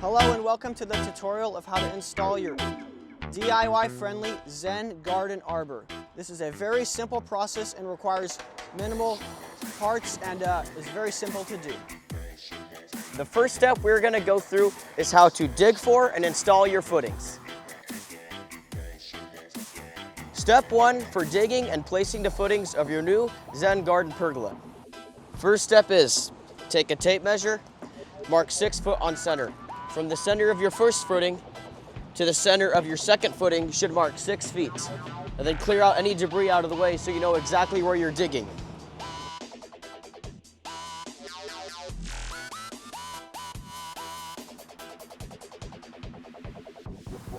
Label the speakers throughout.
Speaker 1: Hello and welcome to the tutorial of how to install your DIY-friendly Zen Garden Arbor. This is a very simple process and requires minimal parts and is very simple to do.
Speaker 2: The first step we're going to go through is how to dig for and install your footings. Step 1 for digging and placing the footings of your new Zen Garden pergola. First step is take a tape measure, mark 6 foot on center. From the center of your first footing to the center of your second footing, you should mark 6 feet. And then clear out any debris out of the way so you know exactly where you're digging.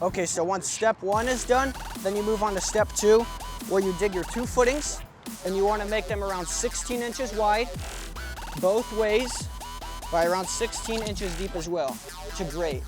Speaker 1: Okay, so once step 1 is done, then you move on to step 2, where you dig your 2 footings, and you want to make them around 16 inches wide, both ways, by around 16 inches deep as well, to grade.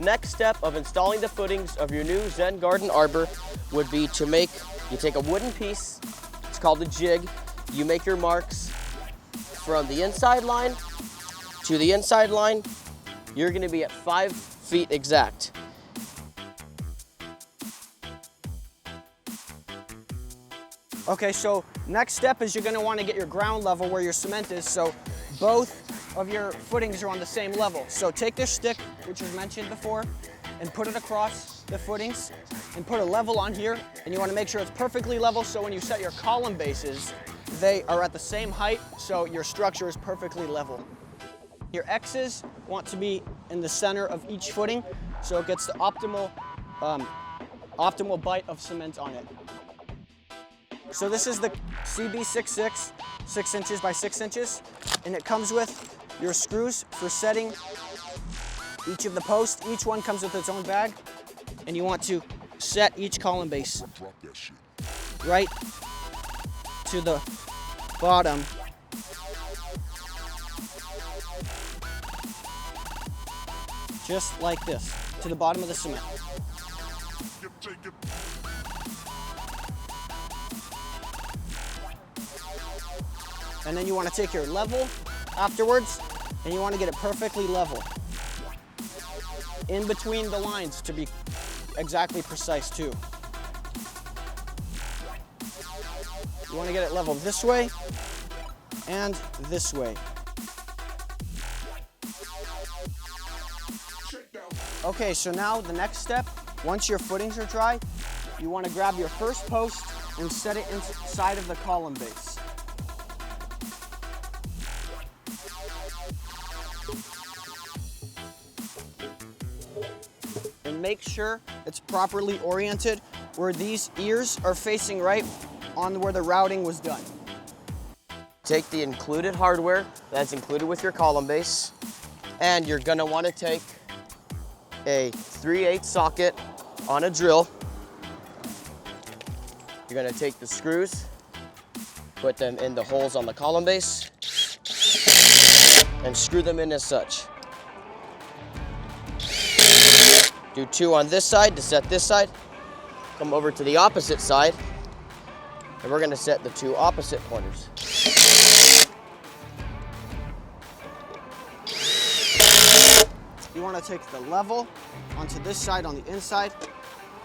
Speaker 2: Next step of installing the footings of your new Zen Garden Arbor would be to you take a wooden piece, it's called a jig, you make your marks from the inside line to the inside line. You're going to be at 5 feet exact.
Speaker 1: Okay, so next step is you're going to want to get your ground level where your cement is, so both of your footings are on the same level. So take this stick, which was mentioned before, and put it across the footings and put a level on here, and you want to make sure it's perfectly level so when you set your column bases, they are at the same height so your structure is perfectly level. Your X's want to be in the center of each footing so it gets the optimal bite of cement on it. So this is the CB66, 6 inches by 6 inches, and it comes with your screws for setting each of the posts. Each one comes with its own bag, and you want to set each column base right to the bottom. Just like this, to the bottom of the cement. And then you want to take your level afterwards, and you want to get it perfectly level. In between the lines to be exactly precise too. You want to get it level this way and this way. Okay, so now the next step, once your footings are dry, you want to grab your first post and set it inside of the column base. And make sure it's properly oriented where these ears are facing right on where the routing was done.
Speaker 2: Take the included hardware that's included with your column base, and you're going to want to take a 3/8 socket on a drill. You're going to take the screws, put them in the holes on the column base, and screw them in as such. Do 2 on this side to set this side. Come over to the opposite side, and we're going to set the 2 opposite corners.
Speaker 1: You want to take the level onto this side on the inside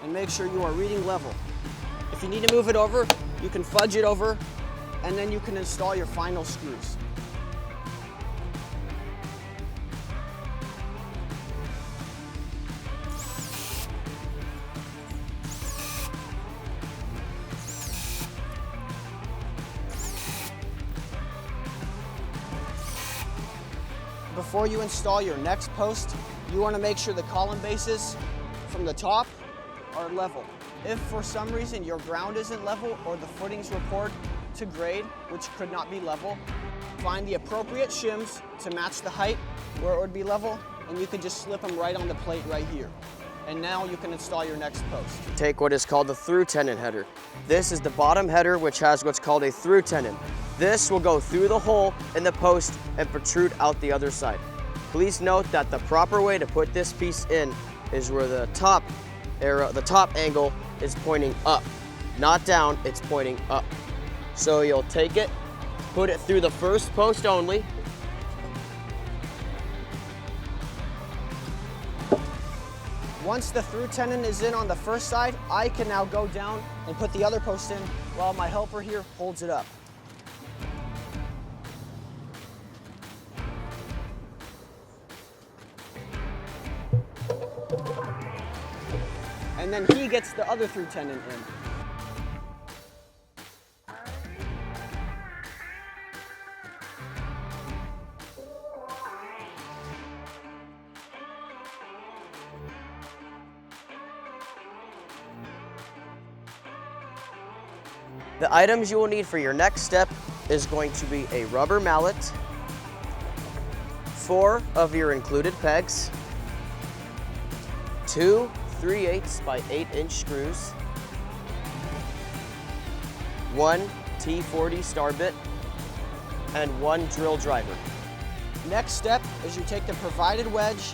Speaker 1: and make sure you are reading level. If you need to move it over, you can fudge it over, and then you can install your final screws. Before you install your next post, you want to make sure the column bases from the top are level. If for some reason your ground isn't level or the footings report to grade, which could not be level, find the appropriate shims to match the height where it would be level, and you can just slip them right on the plate right here. And now you can install your next post.
Speaker 2: Take what is called the through tenon header. This is the bottom header, which has what's called a through tenon. This will go through the hole in the post and protrude out the other side. Please note that the proper way to put this piece in is where the top angle is pointing up, not down, it's pointing up. So you'll take it, put it through the first post only.
Speaker 1: Once the through tenon is in on the first side, I can now go down and put the other post in while my helper here holds it up. And then he gets the other through tenon in.
Speaker 2: The items you will need for your next step is going to be a rubber mallet, 4 of your included pegs, 2 3/8 by 8-inch screws, 1 T40 star bit, and 1 drill driver.
Speaker 1: Next step is you take the provided wedge,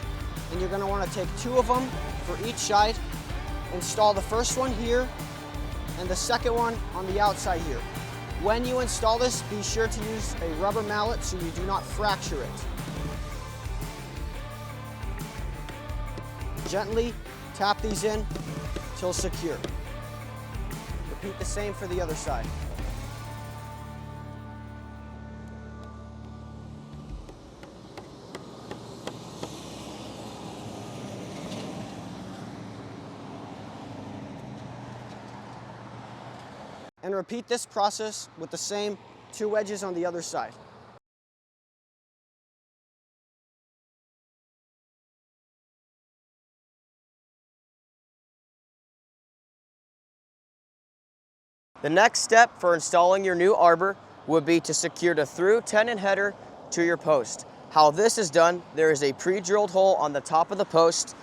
Speaker 1: and you're going to want to take 2 of them for each side, install the first one here, and the second one on the outside here. When you install this, be sure to use a rubber mallet so you do not fracture it. Gently tap these in till secure. Repeat the same for the other side. And repeat this process with the same 2 wedges on the other side.
Speaker 2: The next step for installing your new arbor would be to secure the through tenon header to your post. How this is done, there is a pre-drilled hole on the top of the post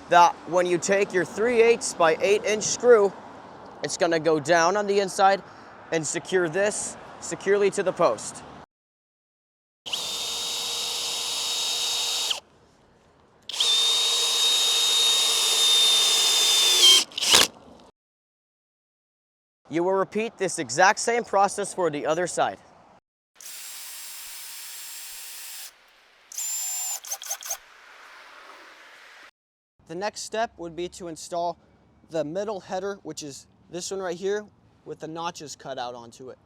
Speaker 2: that when you take your 3/8 by 8-inch screw, it's going to go down on the inside and secure this securely to the post. You will repeat this exact same process for the other side.
Speaker 1: The next step would be to install the middle header, which is this one right here, with the notches cut out onto it,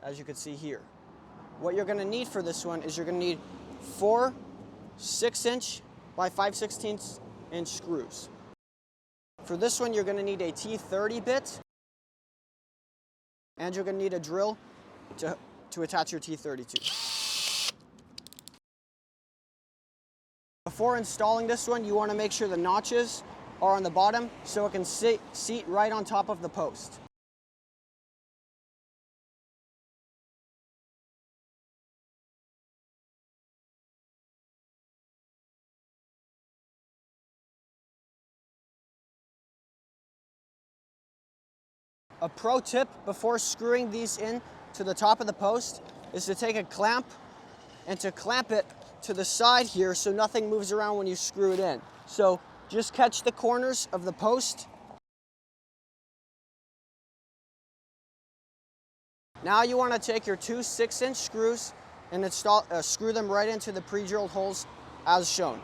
Speaker 1: as you can see here. What you're going to need for this one is you're going to need 4 6-inch by 5/16 inch screws. For this one, you're going to need a T30 bit, and you're going to need a drill to attach your T30 to. Before installing this one, you want to make sure the notches are on the bottom so it can seat right on top of the post. A pro tip before screwing these in to the top of the post is to take a clamp and to clamp it to the side here so nothing moves around when you screw it in. So just catch the corners of the post. Now you want to take your 2 6-inch screws and screw them right into the pre-drilled holes as shown.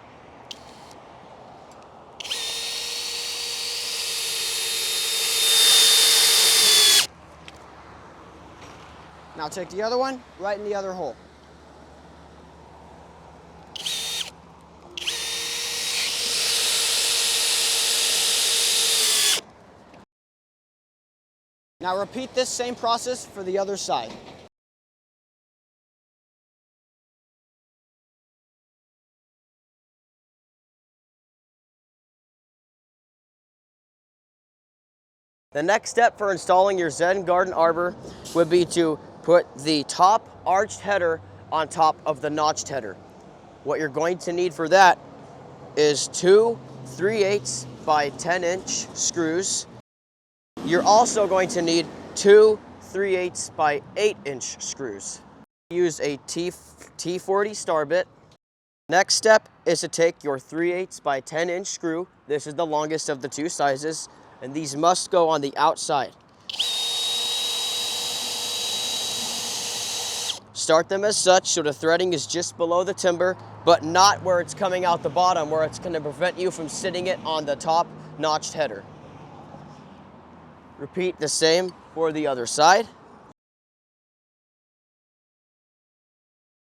Speaker 1: Now take the other one, right in the other hole. Now repeat this same process for the other side.
Speaker 2: The next step for installing your Zen Garden Arbor would be to Put the top arched header on top of the notched header. What you're going to need for that is two 3/8 by 10-inch screws. You're also going to need two 3/8 by 8-inch screws. Use a T40 star bit. Next step is to take your 3/8 by 10-inch screw. This is the longest of the two sizes, and these must go on the outside. Start them as such so the threading is just below the timber, but not where it's coming out the bottom, where it's going to prevent you from sitting it on the top notched header. Repeat the same for the other side.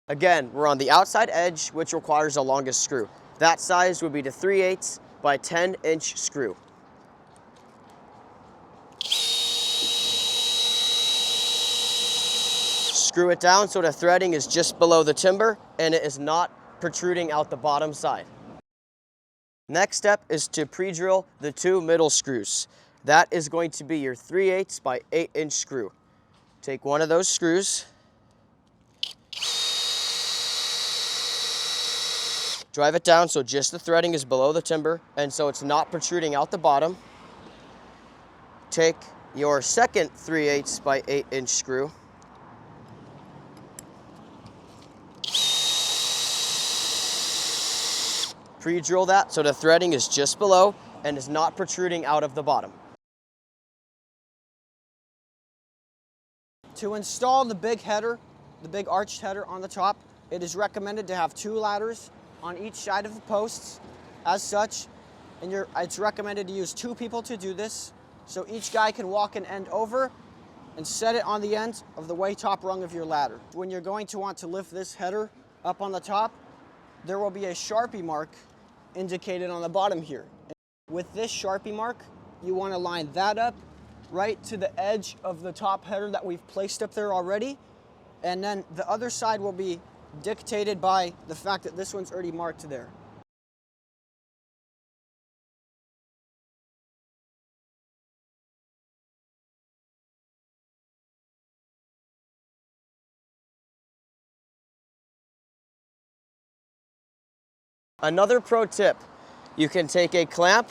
Speaker 2: Again, we're on the outside edge, which requires the longest screw. That size would be the 3/8 by 10-inch screw. Screw it down so the threading is just below the timber and it is not protruding out the bottom side. Next step is to pre-drill the two middle screws. That is going to be your 3/8 by 8-inch screw. Take one of those screws, drive it down so just the threading is below the timber and so it's not protruding out the bottom. Take your second 3/8 by 8-inch screw, pre-drill that so the threading is just below and is not protruding out of the bottom.
Speaker 1: To install the big header, the big arched header on the top, it is recommended to have two ladders on each side of the posts as such, and it's recommended to use two people to do this, so each guy can walk an end over and set it on the end of the way top rung of your ladder. When you're going to want to lift this header up on the top, there will be a Sharpie mark indicated on the bottom here. With this Sharpie mark, you want to line that up right to the edge of the top header that we've placed up there already, and then the other side will be dictated by the fact that this one's already marked there.
Speaker 2: Another pro tip, you can take a clamp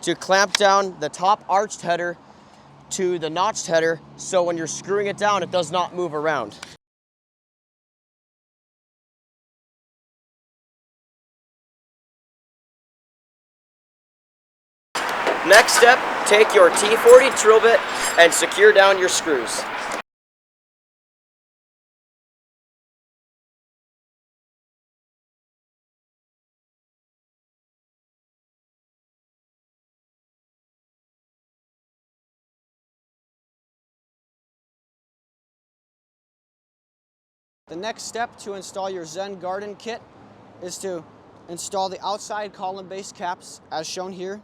Speaker 2: to clamp down the top arched header to the notched header so when you're screwing it down, it does not move around. Next step, take your T40 drill bit and secure down your screws.
Speaker 1: The next step to install your Zen Garden Kit is to install the outside column base caps as shown here.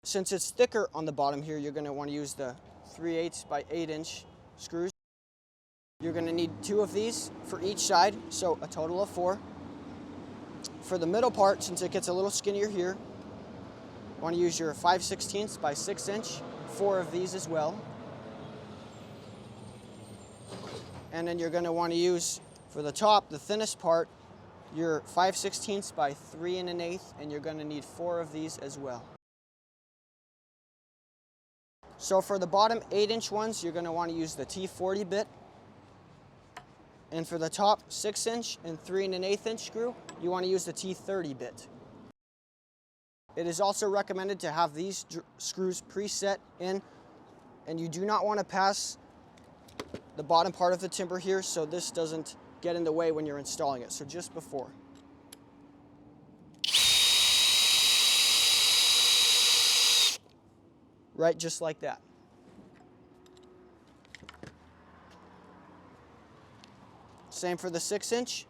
Speaker 1: Since it's thicker on the bottom here, you're going to want to use the 3/8 by 8-inch screws. You're going to need two of these for each side, so a total of 4. For the middle part, since it gets a little skinnier here, you want to use your 5/16 by 6-inch, 4 of these as well. And then you're going to want to use, for the top, the thinnest part, your 5/16 by 3 1/8, and you're going to need 4 of these as well. So for the bottom 8-inch ones, you're going to want to use the T40 bit. And for the top 6-inch and 3 1/8 screw, you want to use the T30 bit. It is also recommended to have these screws preset in, and you do not want to pass the bottom part of the timber here so this doesn't get in the way when you're installing it, so just before. Right, just like that. Same for the 6-inch.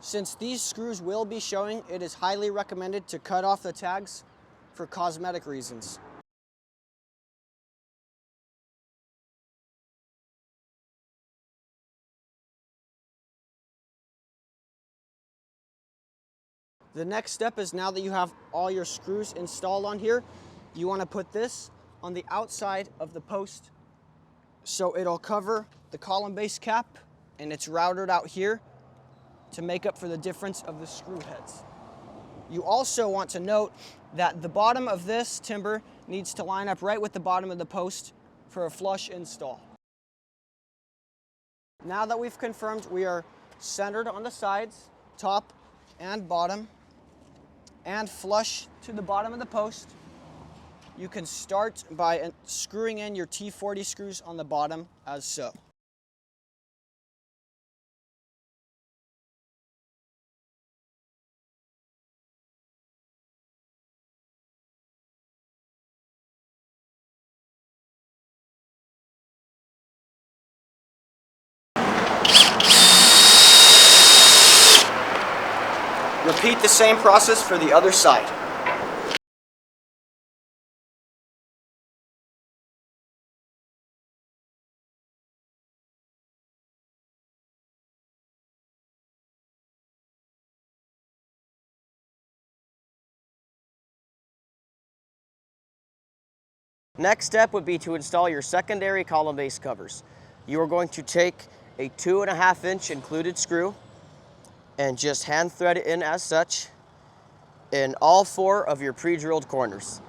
Speaker 1: Since these screws will be showing, it is highly recommended to cut off the tags for cosmetic reasons. The next step is, now that you have all your screws installed on here, you want to put this on the outside of the post so it'll cover the column base cap, and it's routed out here to make up for the difference of the screw heads. You also want to note that the bottom of this timber needs to line up right with the bottom of the post for a flush install. Now that we've confirmed we are centered on the sides, top and bottom, and flush to the bottom of the post, you can start by screwing in your T40 screws on the bottom as so. Repeat the same process for the other side.
Speaker 2: Next step would be to install your secondary column base covers. You are going to take a 2.5-inch included screw and just hand thread it in as such in all 4 of your pre-drilled corners.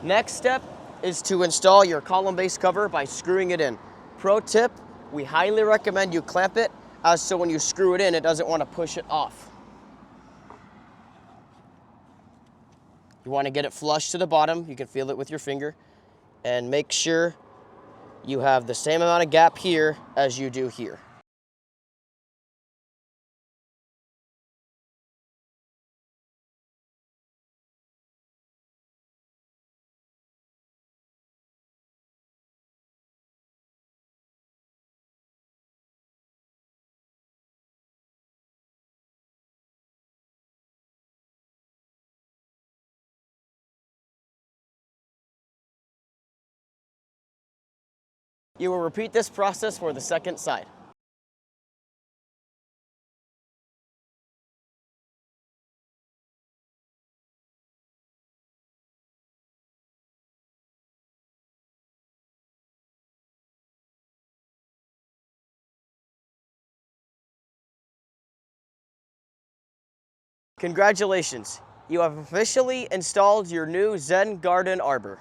Speaker 2: Next step is to install your column base cover by screwing it in. Pro tip, we highly recommend you clamp it, as so when you screw it in, it doesn't want to push it off. You want to get it flush to the bottom. You can feel it with your finger, and make sure you have the same amount of gap here as you do here. You will repeat this process for the second side. Congratulations, you have officially installed your new Zen Garden Arbor.